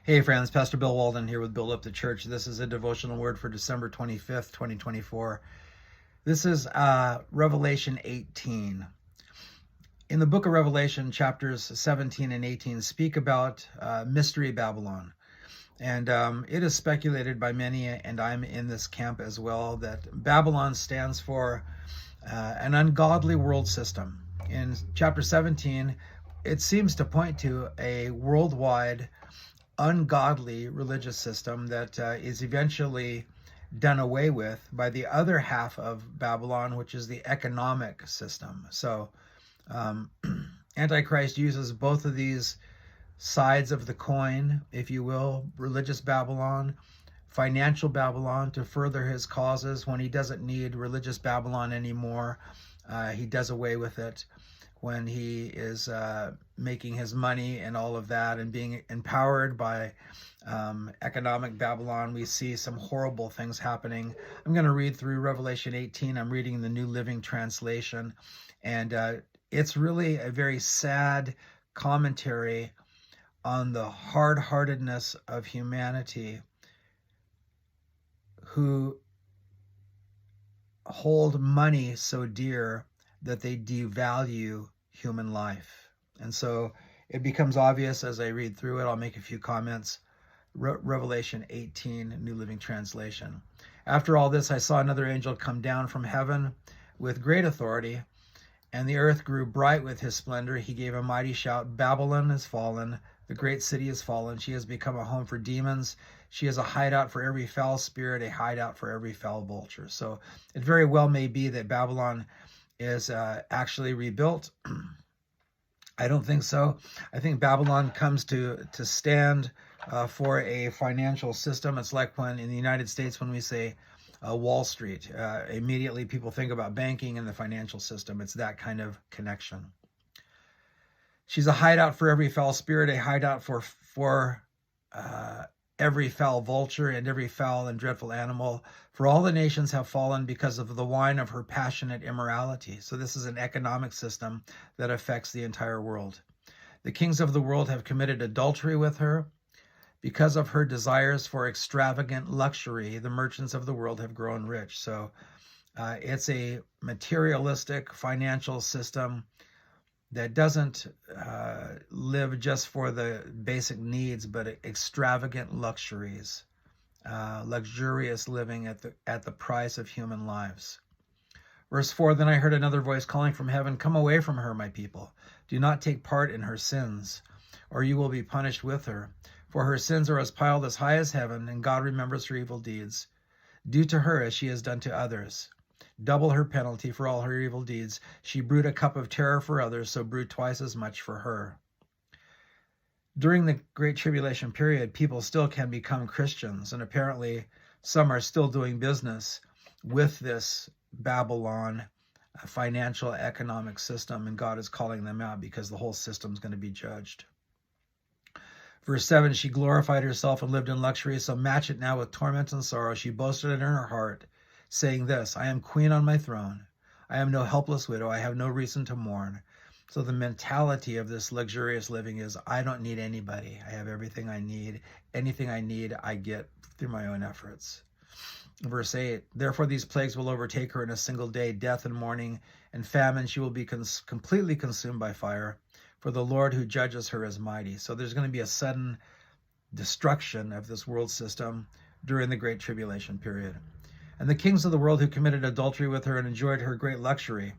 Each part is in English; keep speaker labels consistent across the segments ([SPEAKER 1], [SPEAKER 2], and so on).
[SPEAKER 1] Hey friends, Pastor Bill Walden here with Build Up the Church. This is a devotional word for December 25th, 2024. This is Revelation 18. In the book of Revelation, chapters 17 and 18 speak about Mystery Babylon. And it is speculated by many, and I'm in this camp as well, that Babylon stands for an ungodly world system. In chapter 17, it seems to point to a worldwide ungodly religious system that is eventually done away with by the other half of Babylon, which is the economic system. So Antichrist uses both of these sides of the coin, if you will, religious Babylon, financial Babylon, to further his causes. When he doesn't need religious Babylon anymore, he does away with it. When he is making his money and all of that and being empowered by economic Babylon, we see some horrible things happening. I'm going to read through Revelation 18. I'm reading the New Living Translation, and it's really a very sad commentary on the hard-heartedness of humanity who hold money so dear that they devalue human life. And so it becomes obvious as I read through it. I'll make a few comments. Revelation 18, New Living Translation. After all this, I saw another angel come down from heaven with great authority, and the earth grew bright with his splendor. He gave a mighty shout, "Babylon is fallen, the great city is fallen. She has become a home for demons. She is a hideout for every foul spirit, a hideout for every foul vulture." So it very well may be that Babylon is actually rebuilt. I don't think so. I think Babylon comes to stand for a financial system. It's like when in the United States, when we say Wall Street, immediately people think about banking and the financial system. It's that kind of connection. She's a hideout for every foul spirit, a hideout for every foul vulture and every foul and dreadful animal. For all the nations have fallen because of the wine of her passionate immorality. So this is an economic system that affects the entire world. The kings of the world have committed adultery with her. Because of her desires for extravagant luxury, the merchants of the world have grown rich. So it's a materialistic financial system that doesn't live just for the basic needs, but extravagant luxuries, luxurious living at the price of human lives. Verse 4, then I heard another voice calling from heaven, "Come away from her, my people. Do not take part in her sins, or you will be punished with her. For her sins are as piled as high as heaven, and God remembers her evil deeds. Do to her as she has done to others. Double her penalty for all her evil deeds. She brewed a cup of terror for others, so brew twice as much for her." During the Great Tribulation period, people still can become Christians, and apparently some are still doing business with this Babylon financial economic system, and God is calling them out because the whole system is going to be judged. Verse 7, she glorified herself and lived in luxury, so match it now with torment and sorrow. She boasted in her heart, saying this, "I am queen on my throne. I am no helpless widow. I have no reason to mourn." So the mentality of this luxurious living is, I don't need anybody. I have everything I need. Anything I need, I get through my own efforts. Verse 8, therefore these plagues will overtake her in a single day, death and mourning and famine. She will be completely consumed by fire, for the Lord who judges her is mighty. So there's going to be a sudden destruction of this world system during the Great Tribulation period. And the kings of the world who committed adultery with her and enjoyed her great luxury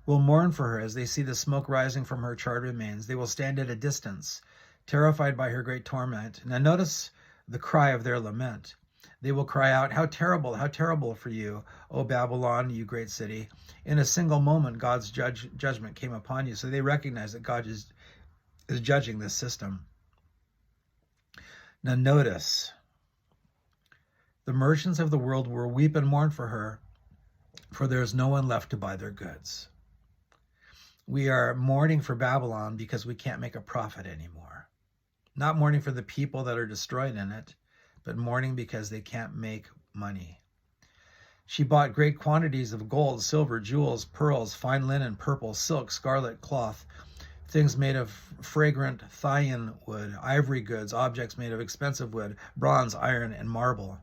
[SPEAKER 1] will mourn for her as they see the smoke rising from her charred remains. They will stand at a distance, terrified by her great torment. Now notice the cry of their lament. They will cry out, how terrible for you, O Babylon, you great city. In a single moment, God's judgment came upon you." So they recognize that God is judging this system. Now notice, the merchants of the world will weep and mourn for her, for there is no one left to buy their goods. We are mourning for Babylon because we can't make a profit anymore. Not mourning for the people that are destroyed in it, but mourning because they can't make money. She bought great quantities of gold, silver, jewels, pearls, fine linen, purple, silk, scarlet cloth, things made of fragrant thyin wood, ivory goods, objects made of expensive wood, bronze, iron, and marble.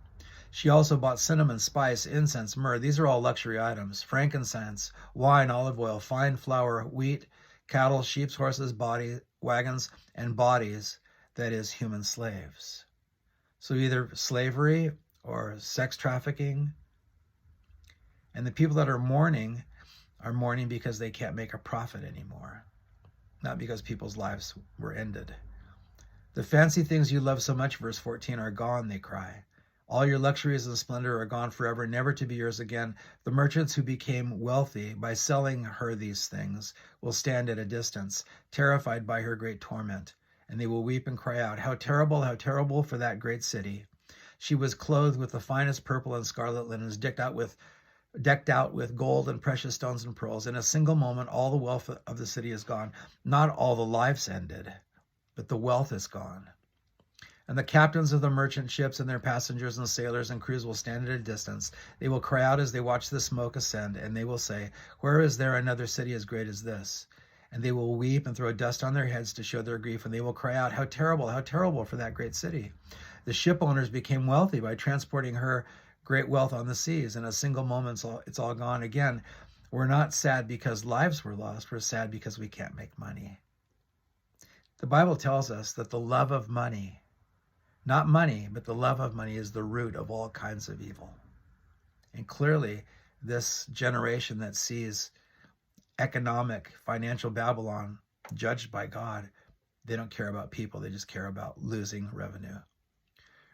[SPEAKER 1] She also bought cinnamon, spice, incense, myrrh. These are all luxury items. Frankincense, wine, olive oil, fine flour, wheat, cattle, sheep, horses, wagons, and bodies, that is, human slaves. So either slavery or sex trafficking. And the people that are mourning because they can't make a profit anymore, not because people's lives were ended. The fancy things you love so much, verse 14, are gone, they cry. All your luxuries and splendor are gone forever, never to be yours again. The merchants who became wealthy by selling her these things will stand at a distance, terrified by her great torment, and they will weep and cry out, how terrible for that great city. She was clothed with the finest purple and scarlet linens, decked out with gold and precious stones and pearls. In a single moment, all the wealth of the city is gone. Not all the lives ended, but the wealth is gone. And the captains of the merchant ships and their passengers and sailors and crews will stand at a distance. They will cry out as they watch the smoke ascend, and they will say, where is there another city as great as this? And they will weep and throw dust on their heads to show their grief, and they will cry out, how terrible for that great city. The ship owners became wealthy by transporting her great wealth on the seas. In a single moment, it's all gone again. We're not sad because lives were lost. We're sad because we can't make money. The Bible tells us that the love of money, not money, but the love of money is the root of all kinds of evil. And clearly, this generation that sees economic, financial Babylon judged by God, they don't care about people. They just care about losing revenue.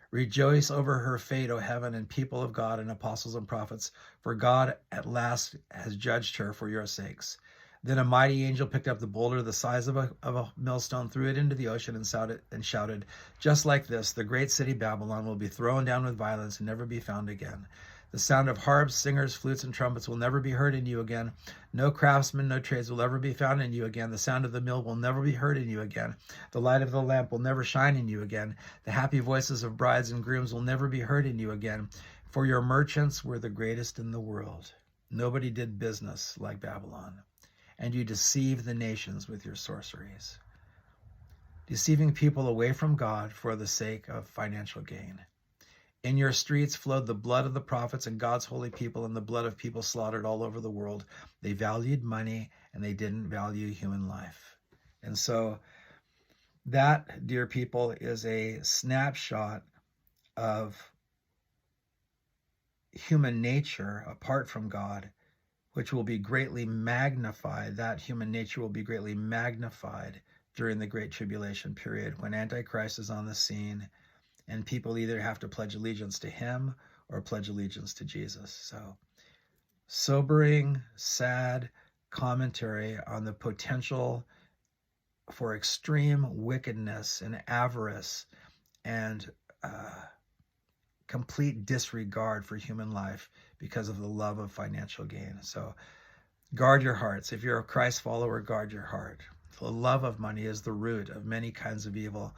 [SPEAKER 1] Rejoice over her fate, O heaven, and people of God and apostles and prophets, for God at last has judged her for your sakes. Then a mighty angel picked up the boulder the size of a millstone, threw it into the ocean, and shouted, just like this, the great city Babylon will be thrown down with violence and never be found again. The sound of harps, singers, flutes, and trumpets will never be heard in you again. No craftsmen, no trades will ever be found in you again. The sound of the mill will never be heard in you again. The light of the lamp will never shine in you again. The happy voices of brides and grooms will never be heard in you again. For your merchants were the greatest in the world. Nobody did business like Babylon. And you deceived the nations with your sorceries, deceiving people away from God for the sake of financial gain. In your streets flowed the blood of the prophets and God's holy people, and the blood of people slaughtered all over the world. They valued money and they didn't value human life. And so that, dear people, is a snapshot of human nature apart from God, which will be greatly magnified. That human nature will be greatly magnified during the Great Tribulation period, when Antichrist is on the scene and people either have to pledge allegiance to him or pledge allegiance to Jesus. So, sobering, sad commentary on the potential for extreme wickedness and avarice and complete disregard for human life because of the love of financial gain. So guard your hearts. If you're a Christ follower, guard your heart. The love of money is the root of many kinds of evil.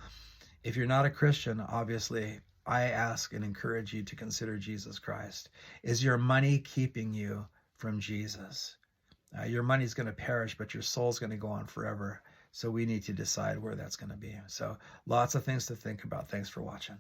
[SPEAKER 1] If you're not a Christian, obviously, I ask and encourage you to consider Jesus Christ. Is your money keeping you from Jesus? Your money's going to perish, but your soul's going to go on forever. So we need to decide where that's going to be. So lots of things to think about. Thanks for watching.